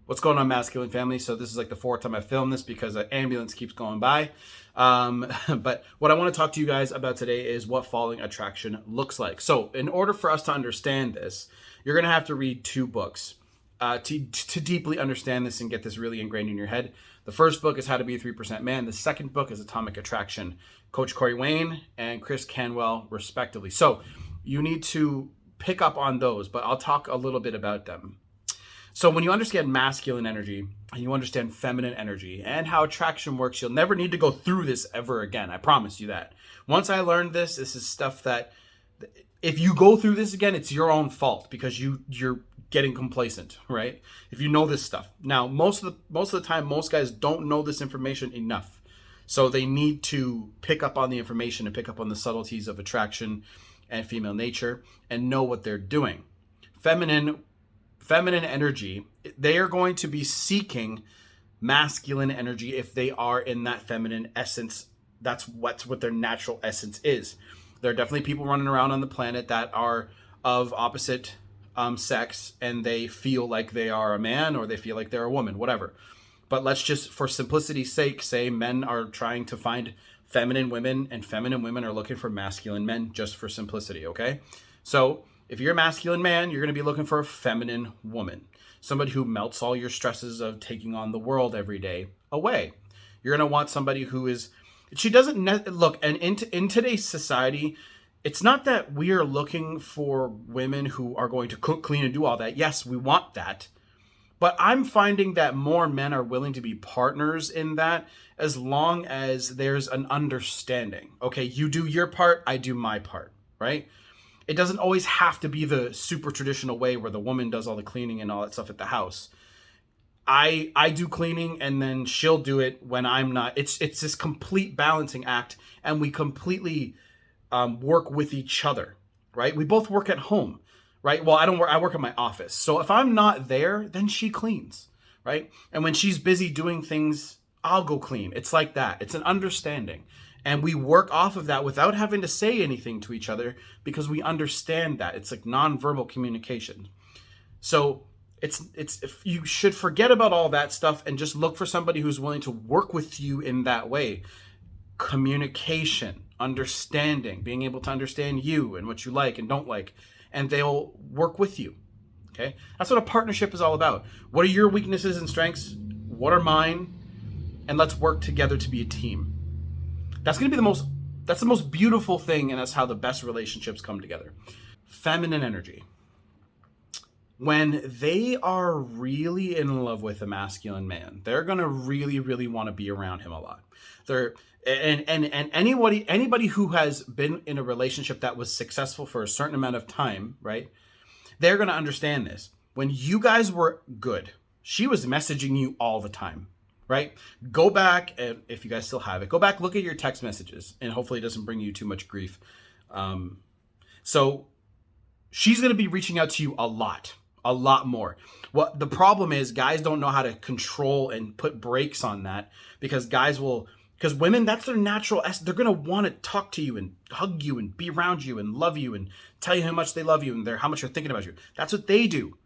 What's going on, masculine family? So this is like the fourth time I filmed this because an ambulance keeps going by. But what I want to talk to you guys about today is what falling attraction looks like. So in order for us to understand this, you're going to have to read two books to deeply understand this and get this really ingrained in your head. The first book is How to Be a 3% Man. The second book is Atomic Attraction. Coach Corey Wayne and Chris Canwell, respectively. So you need to pick up on those, but I'll talk a little bit about them. So when you understand masculine energy and you understand feminine energy and how attraction works, you'll never need to go through this ever again. I promise you that. Once I learned this, this is stuff that if you go through this again, it's your own fault because you're getting complacent, right? If you know this stuff. Now, most of the time, most guys don't know this information enough. So they need to pick up on the information and pick up on the subtleties of attraction and female nature and know what they're doing. Feminine energy, they are going to be seeking masculine energy if they are in that feminine essence. That's what their natural essence is. There are definitely people running around on the planet that are of opposite sex and they feel like they are a man or they feel like they're a woman, whatever. But let's just, for simplicity's sake, say men are trying to find feminine women and feminine women are looking for masculine men, just for simplicity, okay? So if you're a masculine man, you're going to be looking for a feminine woman, somebody who melts all your stresses of taking on the world every day away. You're going to want somebody who is, she doesn't look, and in today's society, it's not that we are looking for women who are going to cook, clean, and do all that. Yes, we want that. But I'm finding that more men are willing to be partners in that as long as there's an understanding. Okay, you do your part, I do my part, right? It doesn't always have to be the super traditional way where the woman does all the cleaning and all that stuff at the house. I do cleaning and then she'll do it when I'm not. It's this complete balancing act, and we completely work with each other, right? We both work at home, right? Well, I work at my office. So if I'm not there, then she cleans, right? And when she's busy doing things, I'll go clean. It's like that. It's an understanding. And we work off of that without having to say anything to each other because we understand that. It's like nonverbal communication. So it's if you should forget about all that stuff and just look for somebody who's willing to work with you in that way. Communication, understanding, being able to understand you and what you like and don't like, and they'll work with you. Okay? That's what a partnership is all about. What are your weaknesses and strengths? What are mine? And let's work together to be a team. That's going to be that's the most beautiful thing, and that's how the best relationships come together. Feminine energy. When they are really in love with a masculine man, they're going to really, really want to be around him a lot. And anybody who has been in a relationship that was successful for a certain amount of time, right? They're going to understand this. When you guys were good, she was messaging you all the time. Right? Go back, and if you guys still have it, go back, look at your text messages, and hopefully it doesn't bring you too much grief. So she's going to be reaching out to you a lot more. What the problem is, guys don't know how to control and put brakes on that because because women, that's their natural essence. They're going to want to talk to you and hug you and be around you and love you and tell you how much they love you and how much they're thinking about you. That's what they do.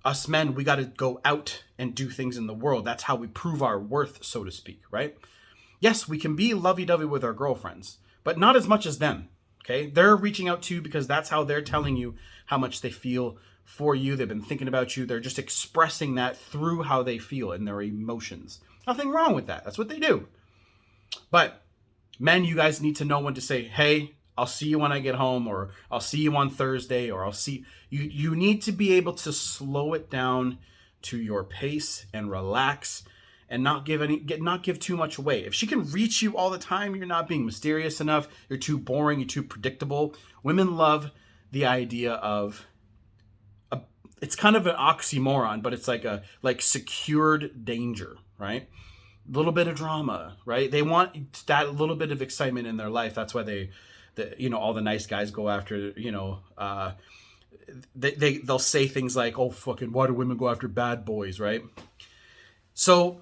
Us men, we got to go out and do things in the world. That's how we prove our worth, so to speak, right? Yes, we can be lovey-dovey with our girlfriends, but not as much as them, okay? They're reaching out to you because that's how they're telling you how much they feel for you. They've been thinking about you. They're just expressing that through how they feel and their emotions. Nothing wrong with that. That's what they do. But men, you guys need to know when to say, hey, I'll see you when I get home, or I'll see you on Thursday, or I'll see you. You need to be able to slow it down to your pace and relax and not give too much away. If she can reach you all the time, you're not being mysterious enough, you're too boring, you're too predictable. Women love the idea of it's kind of an oxymoron, but it's like secured danger, right? A little bit of drama, right? They want that little bit of excitement in their life. That's why all the nice guys go after, they'll say things like, oh, fucking, why do women go after bad boys, right? So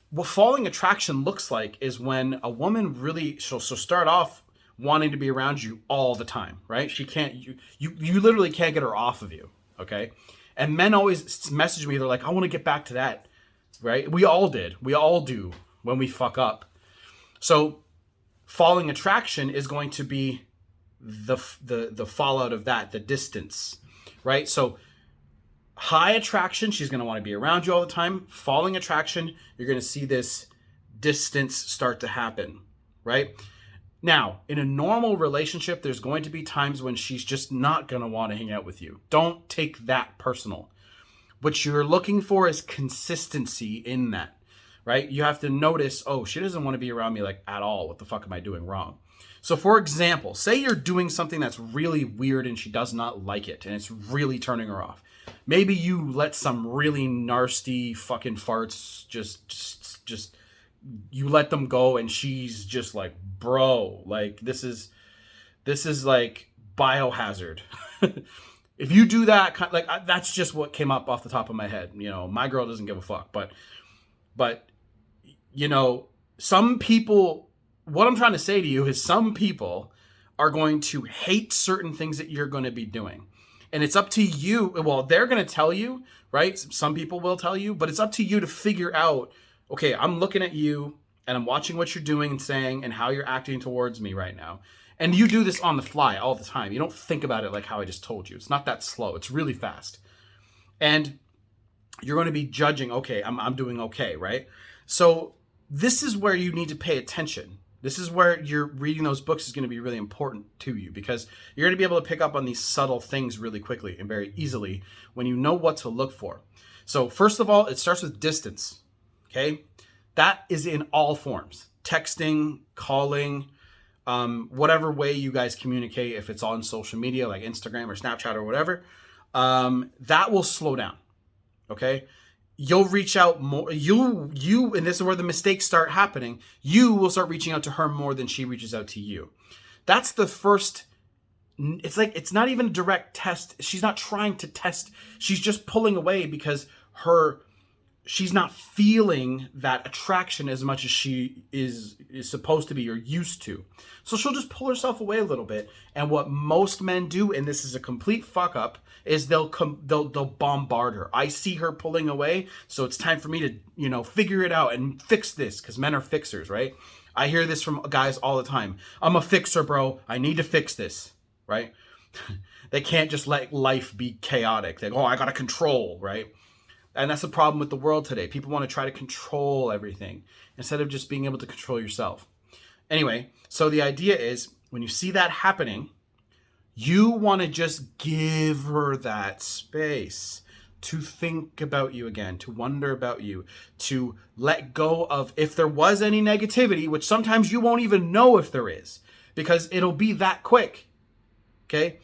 what falling attraction looks like is when a woman really, she'll start off wanting to be around you all the time, right? You literally can't get her off of you, okay? And men always message me, they're like, I want to get back to that. right? We all did. We all do when we fuck up. So falling attraction is going to be the fallout of that, the distance, right? So high attraction, she's going to want to be around you all the time. Falling attraction, you're going to see this distance start to happen, right? Now, in a normal relationship, there's going to be times when she's just not going to want to hang out with you. Don't take that personal. What you're looking for is consistency in that, right? You have to notice, oh, she doesn't want to be around me like at all. What the fuck am I doing wrong? So for example, say you're doing something that's really weird and she does not like it and it's really turning her off. Maybe you let some really nasty fucking farts just you let them go and she's just like, bro, like this is like biohazard. If you do that, like that's just what came up off the top of my head. You know, my girl doesn't give a fuck, but you know, some people, what I'm trying to say to you is some people are going to hate certain things that you're going to be doing. And it's up to you. Well, they're going to tell you, right? Some people will tell you, but it's up to you to figure out, okay, I'm looking at you and I'm watching what you're doing and saying and how you're acting towards me right now. And you do this on the fly all the time. You don't think about it like how I just told you. It's not that slow. It's really fast. And you're going to be judging, okay, I'm doing okay, right? So this is where you need to pay attention. This is where you're reading those books is going to be really important to you because you're going to be able to pick up on these subtle things really quickly and very easily when you know what to look for. So first of all, it starts with distance, okay? That is in all forms. Texting, calling, whatever way you guys communicate, if it's on social media like Instagram or Snapchat or whatever, that will slow down, okay? You'll reach out more. You, and this is where the mistakes start happening. You will start reaching out to her more than she reaches out to you. That's the first. It's like, it's not even a direct test. She's not trying to test. She's just pulling away because she's not feeling that attraction as much as she is supposed to be or used to. So she'll just pull herself away a little bit. And what most men do, and this is a complete fuck up, is they'll bombard her. I see her pulling away, so it's time for me to, you know, figure it out and fix this, because men are fixers, right? I hear this from guys all the time. I'm a fixer, bro. I need to fix this, right? They can't just let life be chaotic. They go, oh, I gotta control, right? And that's the problem with the world today. People want to try to control everything instead of just being able to control yourself. Anyway, so the idea is when you see that happening, you want to just give her that space to think about you again, to wonder about you, to let go of if there was any negativity, which sometimes you won't even know if there is because it'll be that quick. Okay?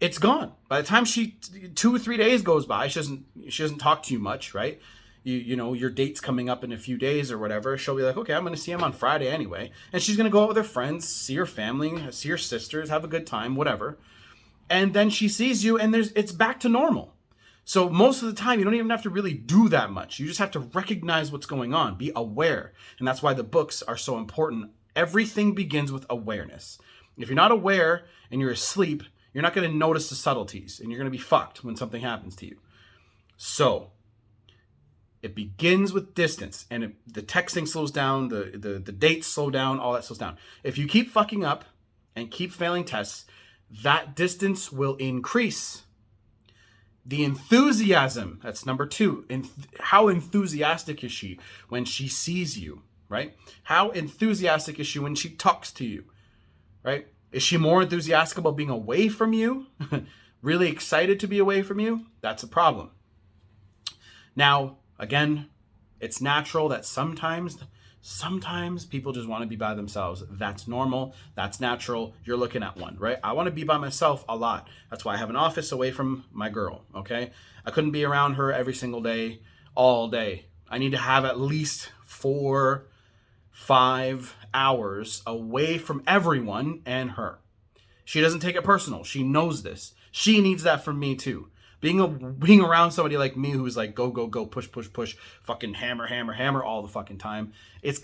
It's gone. By the time 2 or 3 days goes by, she doesn't talk to you much, right? You know, your date's coming up in a few days or whatever. She'll be like, okay, I'm going to see him on Friday anyway. And she's going to go out with her friends, see her family, see her sisters, have a good time, whatever. And then she sees you and it's back to normal. So most of the time, you don't even have to really do that much. You just have to recognize what's going on, be aware. And that's why the books are so important. Everything begins with awareness. If you're not aware and you're asleep, you're not going to notice the subtleties and you're going to be fucked when something happens to you. So it begins with distance, and the texting slows down, the dates slow down, all that slows down. If you keep fucking up and keep failing tests, that distance will increase. The enthusiasm, that's number 2. How enthusiastic is she when she sees you, right? How enthusiastic is she when she talks to you, right? Is she more enthusiastic about being away from you? Really excited to be away from you? That's a problem. Now, again, it's natural that sometimes people just want to be by themselves. That's normal. That's natural. You're looking at one, right? I want to be by myself a lot. That's why I have an office away from my girl, okay? I couldn't be around her every single day, all day. I need to have at least 4-5 hours away from everyone and her. She doesn't take it personal. She knows this. She needs that from me too. Being around somebody like me who's like go push fucking hammer all the fucking time. It's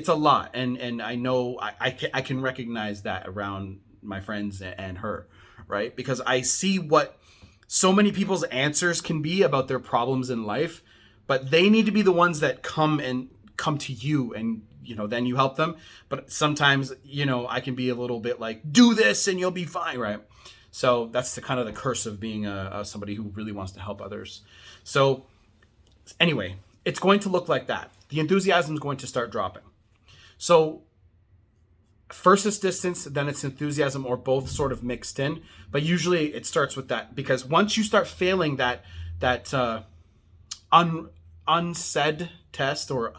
a lot, and I know I can recognize that around my friends and her, right? Because I see what so many people's answers can be about their problems in life, but they need to be the ones that come to you, and then you help them. But sometimes I can be a little bit like, do this and you'll be fine, right? So that's the kind of the curse of being somebody who really wants to help others. So anyway, it's going to look like that. The enthusiasm is going to start dropping. So first it's distance, then it's enthusiasm, or both sort of mixed in. But usually it starts with that, because once you start failing that unsaid test, or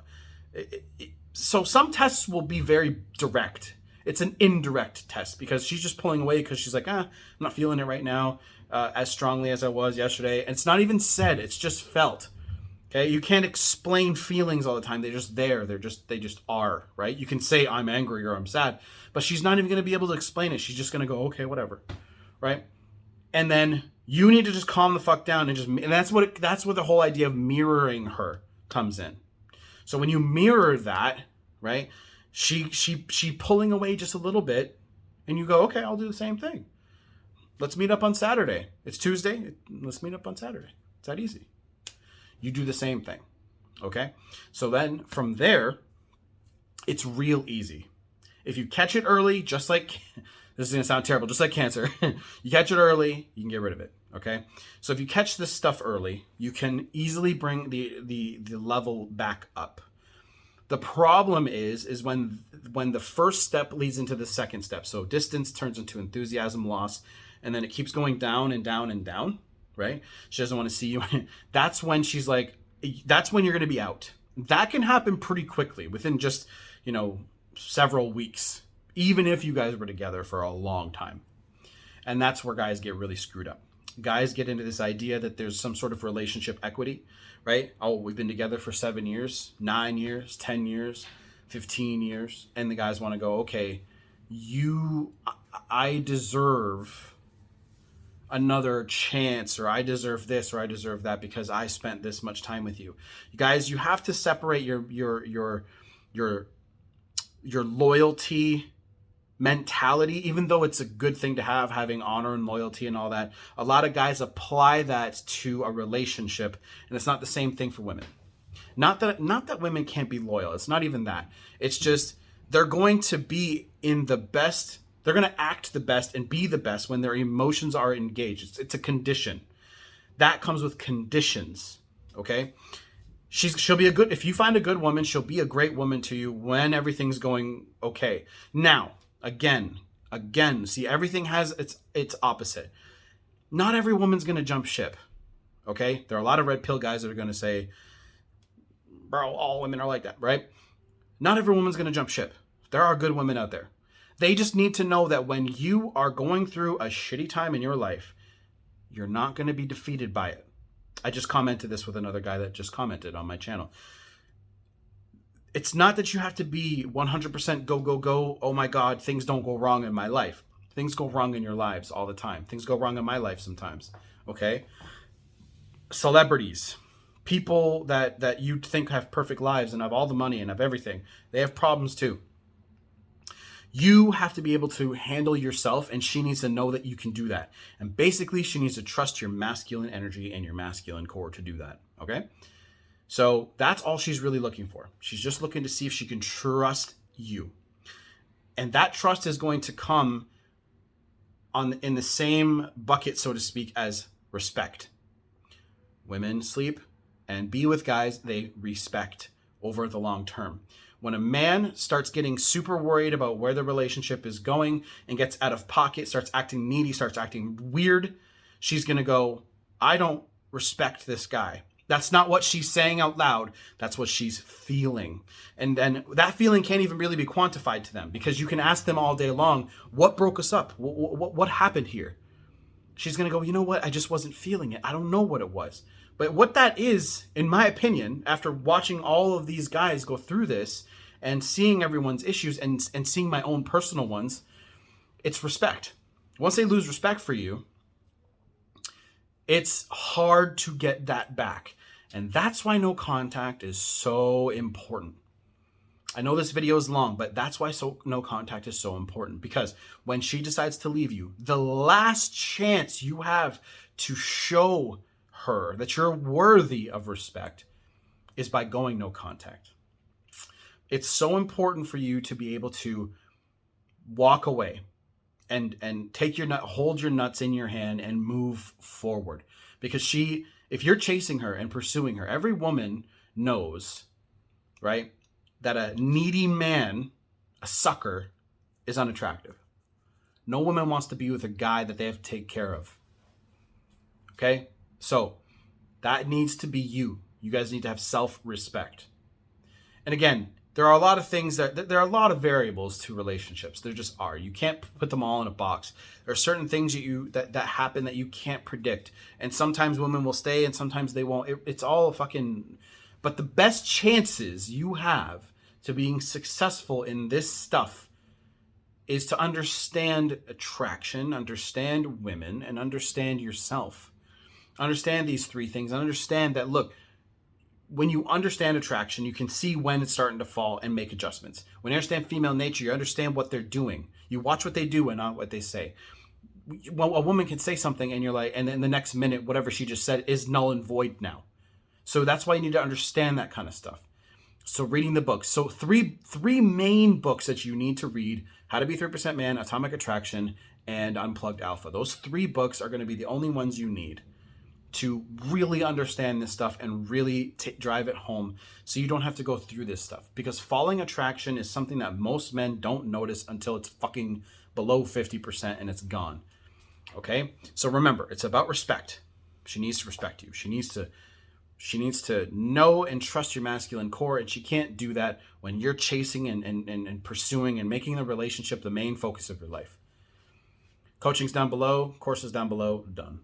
so some tests will be very direct. It's an indirect test because she's just pulling away because she's like, I'm not feeling it right now as strongly as I was yesterday. And it's not even said, it's just felt. Okay, you can't explain feelings all the time. They're just there. They just are, right? You can say I'm angry or I'm sad, but she's not even going to be able to explain it. She's just going to go, okay, whatever, right? And then you need to just calm the fuck down and that's what the whole idea of mirroring her comes in. So when you mirror that, right? She pulling away just a little bit, and you go, okay, I'll do the same thing. Let's meet up on Saturday. It's Tuesday. Let's meet up on Saturday. It's that easy. You do the same thing. Okay? So then from there, it's real easy. If you catch it early, just like, this is going to sound terrible, just like cancer, you catch it early, you can get rid of it. Okay? So if you catch this stuff early, you can easily bring the level back up. The problem is when the first step leads into the second step. So distance turns into enthusiasm loss, and then it keeps going down and down and down, right? She doesn't want to see you. That's when she's like, that's when you're going to be out. That can happen pretty quickly within just, several weeks, even if you guys were together for a long time. And that's where guys get really screwed up. Guys get into this idea that there's some sort of relationship equity, right? Oh, we've been together for 7 years, 9 years, 10 years, 15 years. And the guys want to go, okay, I deserve another chance, or I deserve this, or I deserve that because I spent this much time with you. Guys, you have to separate your loyalty mentality, even though it's a good thing to have, having honor and loyalty and all that. A lot of guys apply that to a relationship, and it's not the same thing for women. Not that women can't be loyal. It's not even that. It's just they're going to be in the best. They're going to act the best and be the best when their emotions are engaged. It's a condition. That comes with conditions, okay? She'll be if you find a good woman, she'll be a great woman to you when everything's going okay. Now, again, see, everything has its opposite. Not every woman's going to jump ship, okay? There are a lot of red pill guys that are going to say, bro, all women are like that, right? Not every woman's going to jump ship. There are good women out there. They just need to know that when you are going through a shitty time in your life, you're not going to be defeated by it. I just commented this with another guy that just commented on my channel. It's not that you have to be 100% go, go, go. Oh my God, things don't go wrong in my life. Things go wrong in your lives all the time. Things go wrong in my life sometimes, okay? Celebrities, people that you think have perfect lives and have all the money and have everything, they have problems too. You have to be able to handle yourself, and she needs to know that you can do that. And basically, she needs to trust your masculine energy and your masculine core to do that, okay? So that's all she's really looking for. She's just looking to see if she can trust you. And that trust is going to come in the same bucket, so to speak, as respect. Women sleep and be with guys they respect over the long term. When a man starts getting super worried about where the relationship is going and gets out of pocket, starts acting needy, starts acting weird, she's going to go, I don't respect this guy. That's not what she's saying out loud. That's what she's feeling. And then that feeling can't even really be quantified to them, because you can ask them all day long, what broke us up? What happened here? She's going to go, you know what? I just wasn't feeling it. I don't know what it was. But what that is, in my opinion, after watching all of these guys go through this and seeing everyone's issues and seeing my own personal ones, it's respect. Once they lose respect for you, it's hard to get that back. And that's why no contact is so important. I know this video is long, but that's why no contact is so important. Because when she decides to leave you, the last chance you have to show her that you're worthy of respect is by going no contact. It's so important for you to be able to walk away and take your nut, hold your nuts in your hand and move forward. Because if you're chasing her and pursuing her, every woman knows, right, that a needy man, a sucker, is unattractive. No woman wants to be with a guy that they have to take care of. Okay? So that needs to be you. You guys need to have self-respect. And again, there are a lot of variables to relationships. There just are. You can't put them all in a box. There are certain things that happen that you can't predict. And sometimes women will stay and sometimes they won't. It's all fucking... But the best chances you have to being successful in this stuff is to understand attraction, understand women, and understand yourself. Understand these three things. And understand that, look, when you understand attraction, you can see when it's starting to fall and make adjustments. When you understand female nature, you understand what they're doing. You watch what they do and not what they say. Well, a woman can say something and you're like, and then the next minute, whatever she just said is null and void now. So that's why you need to understand that kind of stuff. So reading the books. So three main books that you need to read: How to Be 3% Man, Atomic Attraction, and Unplugged Alpha. Those 3 books are going to be the only ones you need to really understand this stuff and really drive it home, so you don't have to go through this stuff. Because falling attraction is something that most men don't notice until it's fucking below 50% and it's gone. Okay? So remember, it's about respect. She needs to respect you. She needs to know and trust your masculine core, and she can't do that when you're chasing and pursuing and making the relationship the main focus of your life. Coaching's down below, courses down below, done.